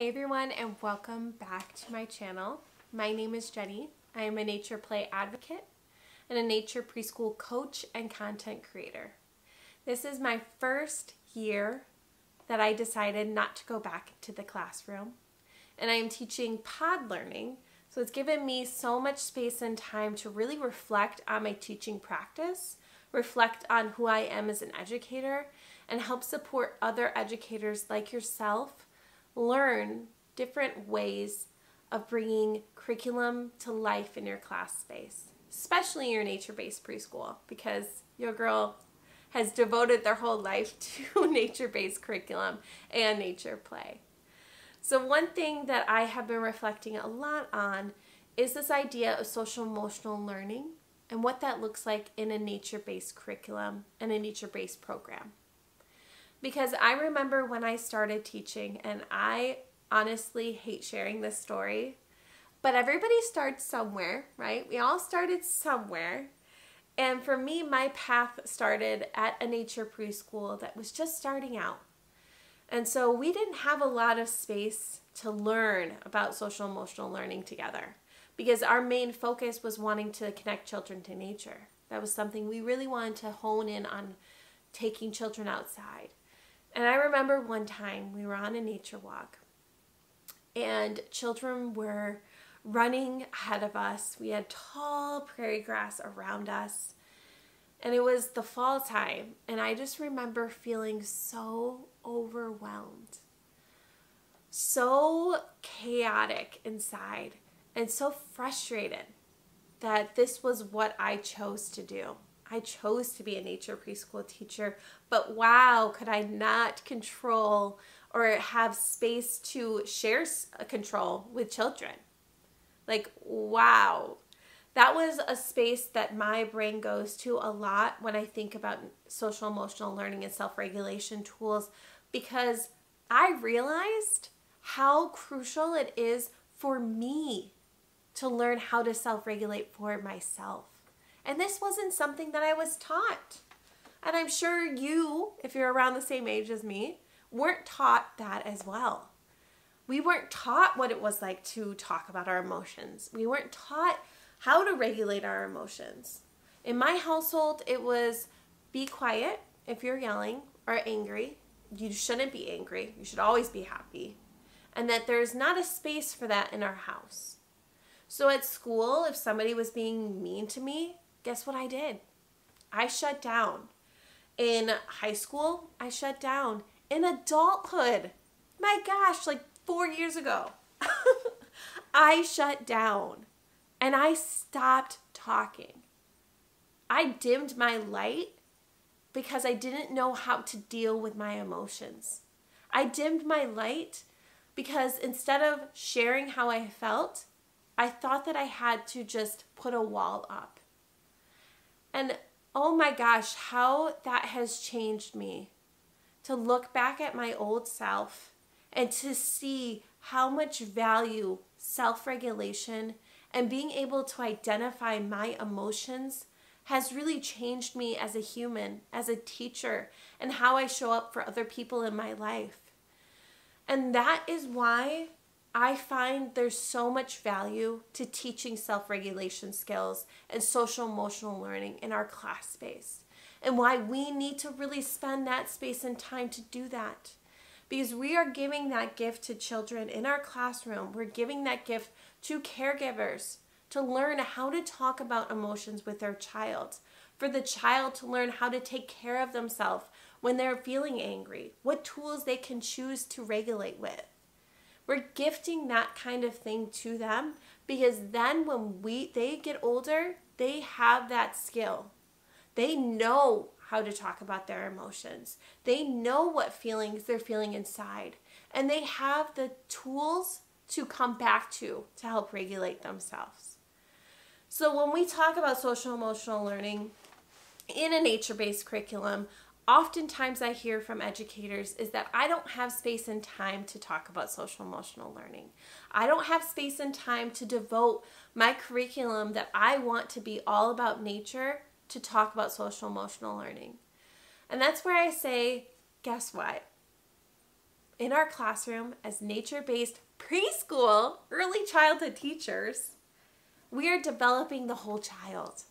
Hey everyone, and welcome back to my channel. My name is Jenny. I am a nature play advocate and a nature preschool coach and content creator. This is my first year that I decided not to go back to the classroom, and I am teaching pod learning, so it's given me so much space and time to really reflect on my teaching practice, reflect on who I am as an educator, and help support other educators like yourself learn different ways of bringing curriculum to life in your class space, especially your nature-based preschool, because your girl has devoted their whole life to nature-based curriculum and nature play. So one thing that I have been reflecting a lot on is this idea of social emotional learning and what that looks like in a nature-based curriculum and a nature-based program. Because I remember when I started teaching, and I honestly hate sharing this story, but everybody starts somewhere, right? We all started somewhere. And for me, my path started at a nature preschool that was just starting out. And so we didn't have a lot of space to learn about social emotional learning together, because our main focus was wanting to connect children to nature. That was something we really wanted to hone in on, taking children outside. And I remember one time we were on a nature walk and children were running ahead of us. We had tall prairie grass around us, and it was the fall time, and I just remember feeling so overwhelmed, so chaotic inside, and so frustrated that this was what I chose to do. I chose to be a nature preschool teacher, but wow, could I not control or have space to share control with children? Like, wow. That was a space that my brain goes to a lot when I think about social emotional learning and self-regulation tools, because I realized how crucial it is for me to learn how to self-regulate for myself. And this wasn't something that I was taught. And I'm sure you, if you're around the same age as me, weren't taught that as well. We weren't taught what it was like to talk about our emotions. We weren't taught how to regulate our emotions. In my household, it was be quiet if you're yelling or angry. You shouldn't be angry. You should always be happy. And that there's not a space for that in our house. So at school, if somebody was being mean to me, guess what I did? I shut down. In high school, I shut down. In adulthood, my gosh, like 4 years ago, I shut down and I stopped talking. I dimmed my light because I didn't know how to deal with my emotions. I dimmed my light because instead of sharing how I felt, I thought that I had to just put a wall up. And oh my gosh, how that has changed me to look back at my old self and to see how much value self-regulation and being able to identify my emotions has really changed me as a human, as a teacher, and how I show up for other people in my life. And that is why I find there's so much value to teaching self-regulation skills and social emotional learning in our class space, and why we need to really spend that space and time to do that. Because we are giving that gift to children in our classroom. We're giving that gift to caregivers to learn how to talk about emotions with their child, for the child to learn how to take care of themselves when they're feeling angry, what tools they can choose to regulate with. We're gifting that kind of thing to them, because then when they get older, they have that skill. They know how to talk about their emotions. They know what feelings they're feeling inside, and they have the tools to come back to help regulate themselves. So when we talk about social emotional learning in a nature-based curriculum, oftentimes I hear from educators is that I don't have space and time to talk about social emotional learning. I don't have space and time to devote my curriculum that I want to be all about nature to talk about social emotional learning. And that's where I say, guess what? in our classroom as nature-based preschool early childhood teachers, we are developing the whole child.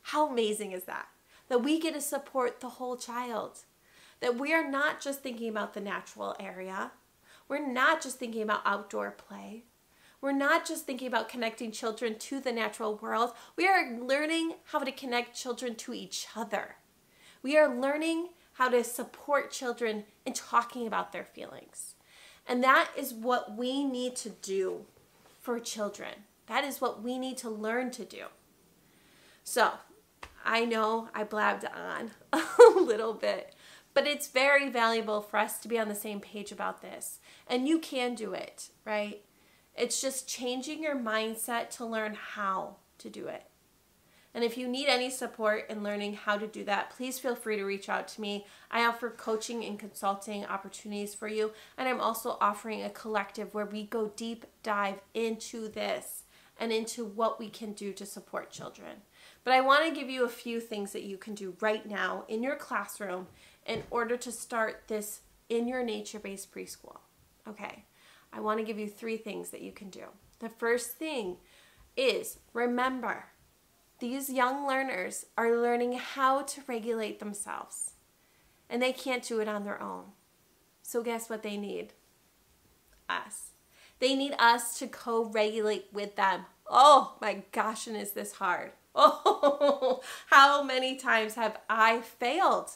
How amazing is that? That we get to support the whole child. That we are not just thinking about the natural area. We're not just thinking about outdoor play. We're not just thinking about connecting children to the natural world. We are learning how to connect children to each other. We are learning how to support children in talking about their feelings. And that is what we need to do for children. That is what we need to learn to do. So, I know I blabbed on a little bit, but it's very valuable for us to be on the same page about this. And you can do it, right? It's just changing your mindset to learn how to do it. And if you need any support in learning how to do that, please feel free to reach out to me. I offer coaching and consulting opportunities for you. And I'm also offering a collective where we go deep dive into this and into what we can do to support children. But I want to give you a few things that you can do right now in your classroom in order to start this in your nature-based preschool. Okay, I want to give you 3 things that you can do. The first thing is remember, these young learners are learning how to regulate themselves, and they can't do it on their own. So guess what they need? Us. They need us to co-regulate with them. Oh my gosh, and is this hard? Oh, how many times have I failed?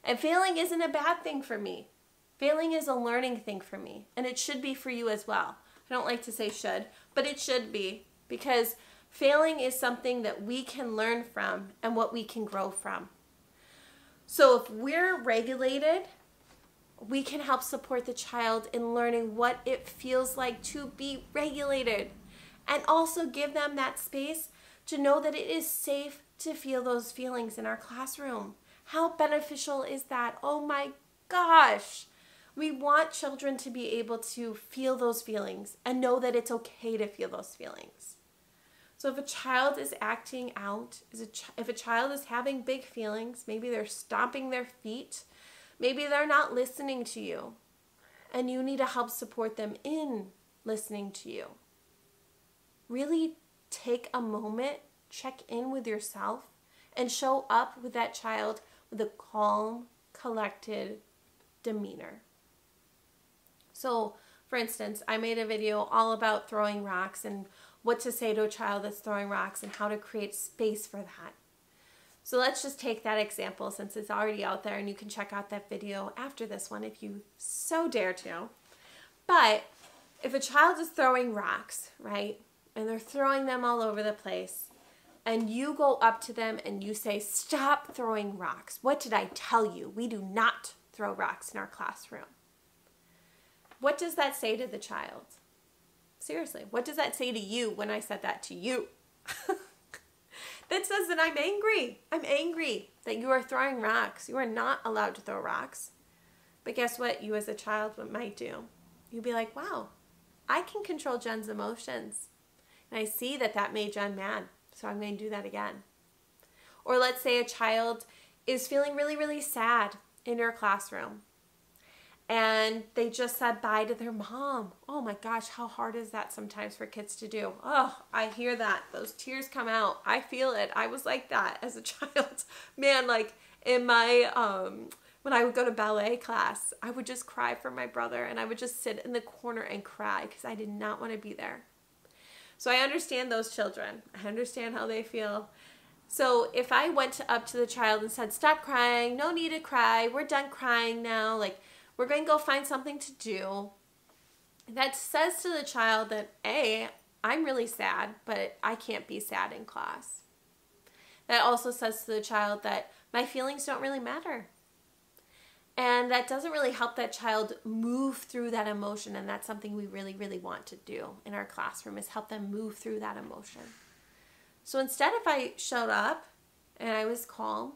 And failing isn't a bad thing for me. Failing is a learning thing for me, and it should be for you as well. I don't like to say should, but it should be, because failing is something that we can learn from and what we can grow from. So if we're regulated, we can help support the child in learning what it feels like to be regulated, and also give them that space to know that it is safe to feel those feelings in our classroom. How beneficial is that? Oh my gosh. We want children to be able to feel those feelings and know that it's okay to feel those feelings. So if a child is acting out, if a child is having big feelings, maybe they're stomping their feet, maybe they're not listening to you, and you need to help support them in listening to you. Really take a moment, check in with yourself, and show up with that child with a calm, collected demeanor. So, for instance, I made a video all about throwing rocks and what to say to a child that's throwing rocks and how to create space for that. So let's just take that example since it's already out there, and you can check out that video after this one if you so dare to. But if a child is throwing rocks, right, and they're throwing them all over the place, and you go up to them and you say, "Stop throwing rocks. What did I tell you? We do not throw rocks in our classroom." What does that say to the child? Seriously, what does that say to you when I said that to you? That says that I'm angry. I'm angry that you are throwing rocks. You are not allowed to throw rocks. But guess what you as a child might do? You'd be like, wow, I can control Jen's emotions. And I see that that made Jen mad, so I'm going to do that again. Or let's say a child is feeling really, really sad in your classroom, and they just said bye to their mom. Oh my gosh, how hard is that sometimes for kids to do? Oh, I hear that. Those tears come out. I feel it. I was like that as a child. Man, like in my, when I would go to ballet class, I would just cry for my brother, and I would just sit in the corner and cry because I did not want to be there. So I understand those children. I understand how they feel. So if I went up to the child and said, "Stop crying, no need to cry, we're done crying now, like, we're going to go find something to do," that says to the child that, A, I'm really sad, but I can't be sad in class. That also says to the child that my feelings don't really matter. And that doesn't really help that child move through that emotion, and that's something we really, really want to do in our classroom, is help them move through that emotion. So instead, if I showed up and I was calm,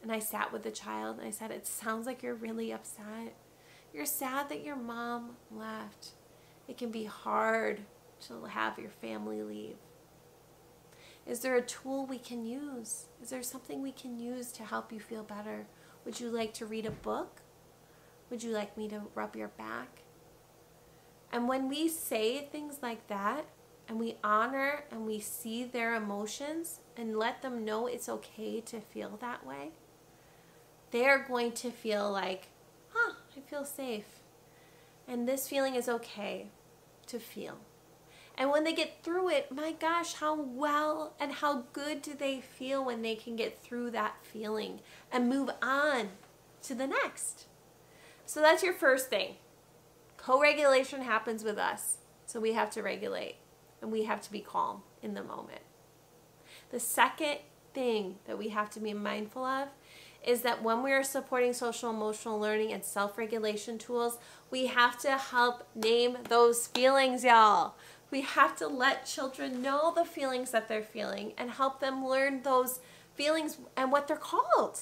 and I sat with the child and I said, "It sounds like you're really upset. You're sad that your mom left. It can be hard to have your family leave. Is there a tool we can use? Is there something we can use to help you feel better? Would you like to read a book? Would you like me to rub your back? And when we say things like that, and we honor and we see their emotions and let them know it's okay to feel that way, they're going to feel like, I feel safe. And this feeling is okay to feel. And when they get through it, my gosh, how well and how good do they feel when they can get through that feeling and move on to the next. So that's your first thing. Co-regulation happens with us. So we have to regulate and we have to be calm in the moment. The second thing that we have to be mindful of is that when we are supporting social emotional learning and self-regulation tools, we have to help name those feelings, y'all. We have to let children know the feelings that they're feeling and help them learn those feelings and what they're called.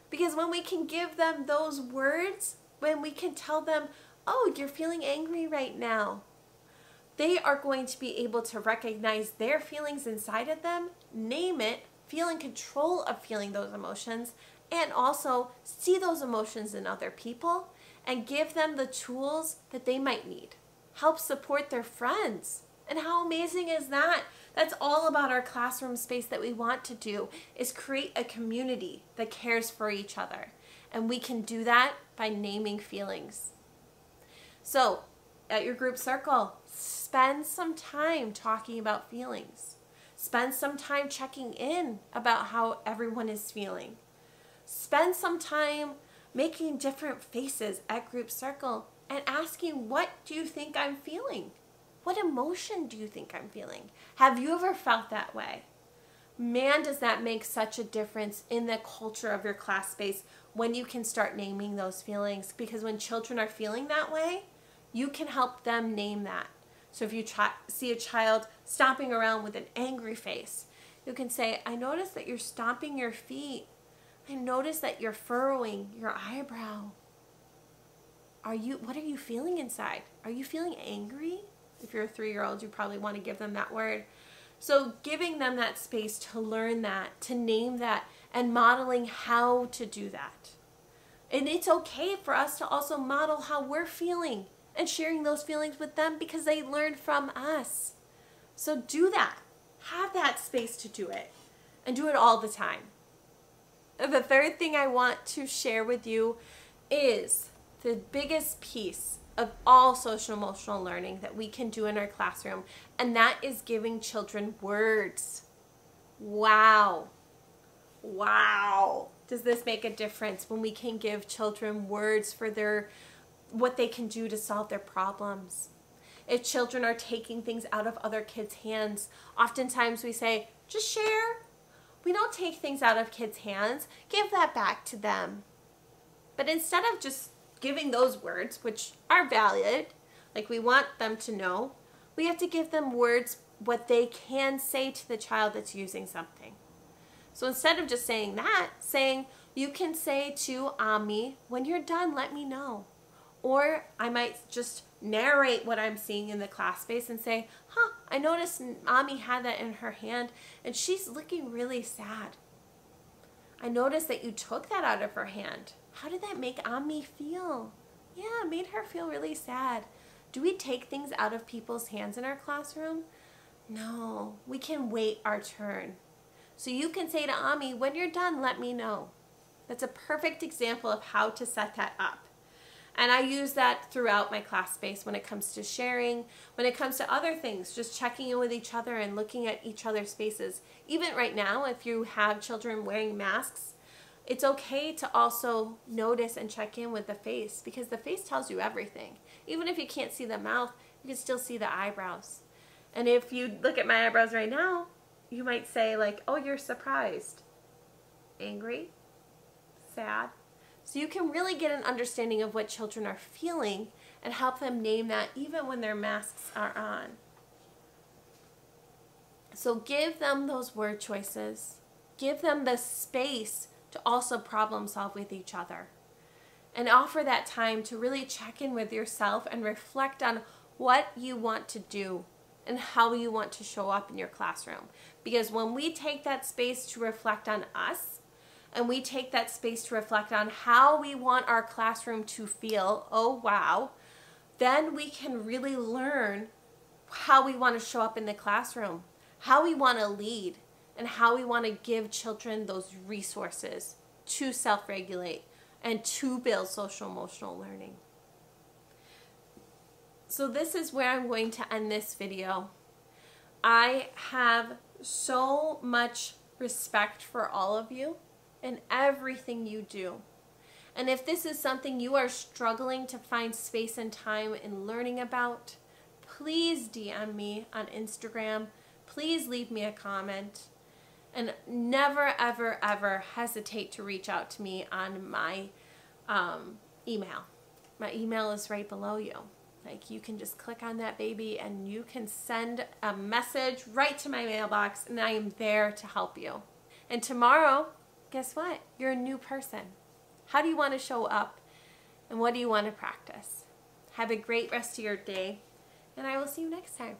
Because when we can give them those words, when we can tell them, oh, you're feeling angry right now, they are going to be able to recognize their feelings inside of them, name it, feel in control of feeling those emotions, and also see those emotions in other people and give them the tools that they might need. Help support their friends. And how amazing is that? That's all about our classroom space that we want to do, is create a community that cares for each other. And we can do that by naming feelings. So, at your group circle, spend some time talking about feelings. Spend some time checking in about how everyone is feeling. Spend some time making different faces at group circle and asking, what do you think I'm feeling? What emotion do you think I'm feeling? Have you ever felt that way? Man, does that make such a difference in the culture of your class space when you can start naming those feelings. Because when children are feeling that way, you can help them name that. So if you see a child stomping around with an angry face, you can say, I notice that you're stomping your feet. I notice that you're furrowing your eyebrow. What are you feeling inside? Are you feeling angry? If you're a 3-year-old, you probably want to give them that word. So giving them that space to learn that, to name that, and modeling how to do that. And it's okay for us to also model how we're feeling and sharing those feelings with them because they learned from us. So do that. Have that space to do it. And do it all the time. The third thing I want to share with you is the biggest piece of all social emotional learning that we can do in our classroom, and that is giving children words. Wow. Wow. Does this make a difference when we can give children words for what they can do to solve their problems? If children are taking things out of other kids' hands, oftentimes we say, just share. We don't take things out of kids' hands. Give that back to them. But instead of just giving those words, which are valid, like we want them to know, we have to give them words, what they can say to the child that's using something. So instead of just saying that, you can say to Ami, when you're done, let me know. Or I might just narrate what I'm seeing in the class space and say, I noticed Ami had that in her hand and she's looking really sad. I noticed that you took that out of her hand. How did that make Ami feel? Yeah, it made her feel really sad. Do we take things out of people's hands in our classroom? No, we can wait our turn. So you can say to Ami, when you're done, let me know. That's a perfect example of how to set that up. And I use that throughout my class space when it comes to sharing, when it comes to other things, just checking in with each other and looking at each other's faces. Even right now, if you have children wearing masks, it's okay to also notice and check in with the face because the face tells you everything. Even if you can't see the mouth, you can still see the eyebrows. And if you look at my eyebrows right now, you might say like, oh, you're surprised, angry, sad. So you can really get an understanding of what children are feeling and help them name that even when their masks are on. So give them those word choices. Give them the space to also problem solve with each other. And offer that time to really check in with yourself and reflect on what you want to do and how you want to show up in your classroom. Because when we take that space to reflect on us and we take that space to reflect on how we want our classroom to feel, oh wow, then we can really learn how we want to show up in the classroom, how we want to lead, and how we want to give children those resources to self-regulate and to build social emotional learning. So this is where I'm going to end this video. I have so much respect for all of you and everything you do. And if this is something you are struggling to find space and time in learning about, please DM me on Instagram. Please leave me a comment. And never, ever, ever hesitate to reach out to me on my email. My email is right below you. Like, you can just click on that baby and you can send a message right to my mailbox, and I am there to help you. And tomorrow, guess what? You're a new person. How do you want to show up, and what do you want to practice? Have a great rest of your day, and I will see you next time.